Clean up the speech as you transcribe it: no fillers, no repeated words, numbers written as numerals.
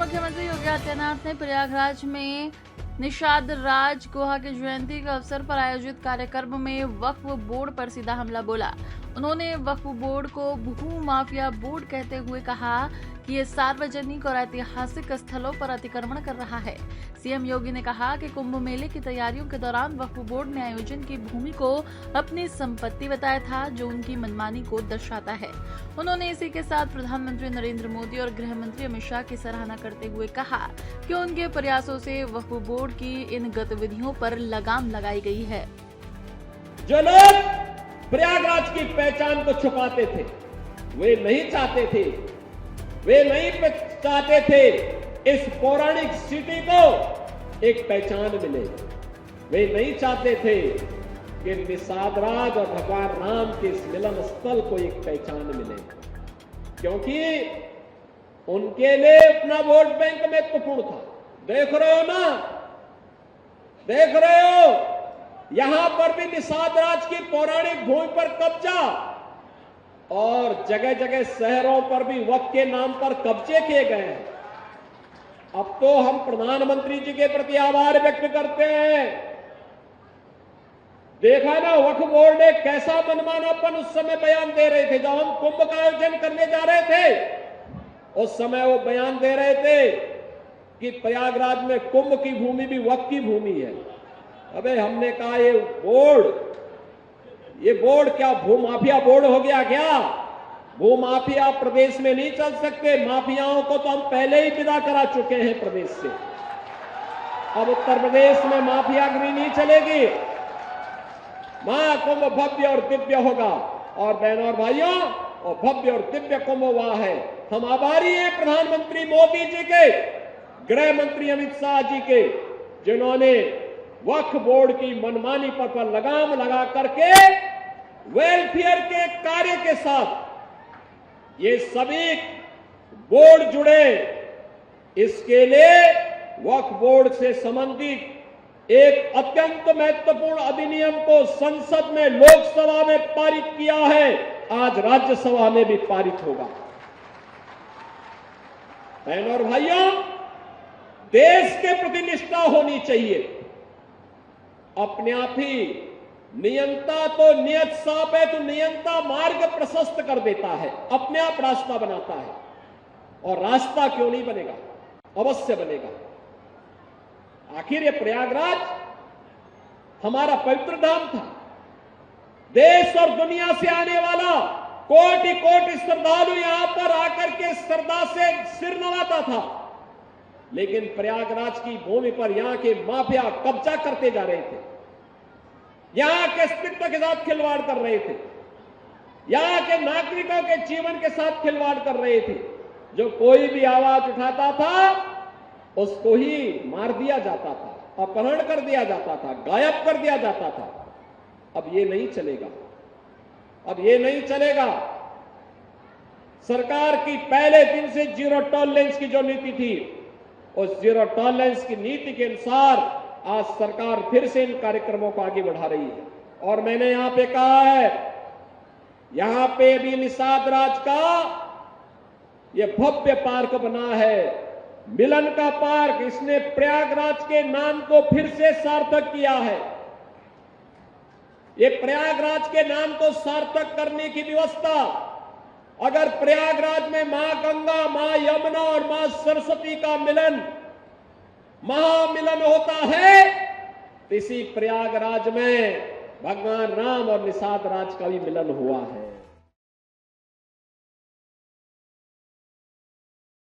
मुख्यमंत्री योगी आदित्यनाथ ने प्रयागराज में निषाद राज गुहा की जयंती के अवसर पर आयोजित कार्यक्रम में वक्फ बोर्ड पर सीधा हमला बोला। उन्होंने वक्फ बोर्ड को भू माफिया बोर्ड कहते हुए कहा कि ये सार्वजनिक और ऐतिहासिक स्थलों पर अतिक्रमण कर रहा है। सीएम योगी ने कहा कि कुंभ मेले की तैयारियों के दौरान वक्फ बोर्ड ने आयोजन की भूमि को अपनी संपत्ति बताया था, जो उनकी मनमानी को दर्शाता है। उन्होंने इसी के साथ प्रधानमंत्री नरेंद्र मोदी और गृह मंत्री अमित शाह की सराहना करते हुए कहा कि उनके प्रयासों से वक्फ बोर्ड की इन गतिविधियों पर लगाम लगाई गई है। जो लोग प्रयागराज की पहचान को छुपाते थे, वे नहीं चाहते थे इस पौराणिक सिटी को एक पहचान मिले। वे नहीं चाहते थे कि निषाद राज और भगवान राम के इस मिलन स्थल को एक पहचान मिले, क्योंकि उनके लिए अपना वोट बैंक महत्वपूर्ण था। देख रहे हो यहां पर भी निषाद राज की पौराणिक भूमि पर कब्जा और जगह जगह शहरों पर भी वक्फ के नाम पर कब्जे किए गए हैं। अब तो हम प्रधानमंत्री जी के प्रति आभार व्यक्त करते हैं। देखा ना, वक्फ बोर्ड ने कैसा मनमानापन उस समय बयान दे रहे थे। जब हम कुंभ का आयोजन करने जा रहे थे, उस समय वो बयान दे रहे थे कि प्रयागराज में कुंभ की भूमि भी वक्फ की भूमि है। अबे हमने कहा ये बोर्ड क्या भूमाफिया बोर्ड हो गया क्या? भूमाफिया प्रदेश में नहीं चल सकते। माफियाओं को तो हम पहले ही विदा करा चुके हैं प्रदेश से। अब उत्तर प्रदेश में माफियागिरी नहीं चलेगी। महाकुंभ भव्य और दिव्य होगा। और बहनों और भाइयों, और भव्य और दिव्य कुंभ हुआ है। हम आभारी हैं प्रधानमंत्री मोदी जी के, गृह मंत्री अमित शाह जी के, जिन्होंने वक्फ बोर्ड की मनमानी पर लगाम लगा करके वेलफेयर के कार्य के साथ ये सभी बोर्ड जुड़े। इसके लिए वक्फ बोर्ड से संबंधित एक अत्यंत महत्वपूर्ण अधिनियम को संसद में, लोकसभा में पारित किया है। आज राज्यसभा में भी पारित होगा। बहनों और भाइयों, देश के प्रति निष्ठा होनी चाहिए। अपने आप ही नियंता तो नियत साप है, तो नियंता मार्ग प्रशस्त कर देता है, अपने आप रास्ता बनाता है। और रास्ता क्यों नहीं बनेगा? अवश्य बनेगा। आखिर ये प्रयागराज हमारा पवित्र धाम था। देश और दुनिया से आने वाला कोटि कोटि श्रद्धालु यहां पर आकर के श्रद्धा से सिर नवाता था। लेकिन प्रयागराज की भूमि पर यहां के माफिया कब्जा करते जा रहे थे, यहां के अस्तित्व के साथ खिलवाड़ कर रहे थे, यहां के नागरिकों के जीवन के साथ खिलवाड़ कर रहे थे। जो कोई भी आवाज उठाता था उसको ही मार दिया जाता था, अपहरण कर दिया जाता था, गायब कर दिया जाता था। अब ये नहीं चलेगा। अब ये नहीं चलेगा। सरकार की पहले दिन से जीरो टॉलरेंस की जो नीति थी, उस जीरो टॉलरेंस की नीति के अनुसार आज सरकार फिर से इन कार्यक्रमों को आगे बढ़ा रही है। और मैंने यहां पे कहा है, यहां पे भी निषाद राज का ये भव्य पार्क बना है, मिलन का पार्क। इसने प्रयागराज के नाम को फिर से सार्थक किया है। ये प्रयागराज के नाम को सार्थक करने की व्यवस्था, अगर प्रयागराज में मां गंगा, मां यमुना और मां सरस्वती का मिलन, महामिलन होता है, तो इसी प्रयागराज में भगवान राम और निषाद राज का भी मिलन हुआ है।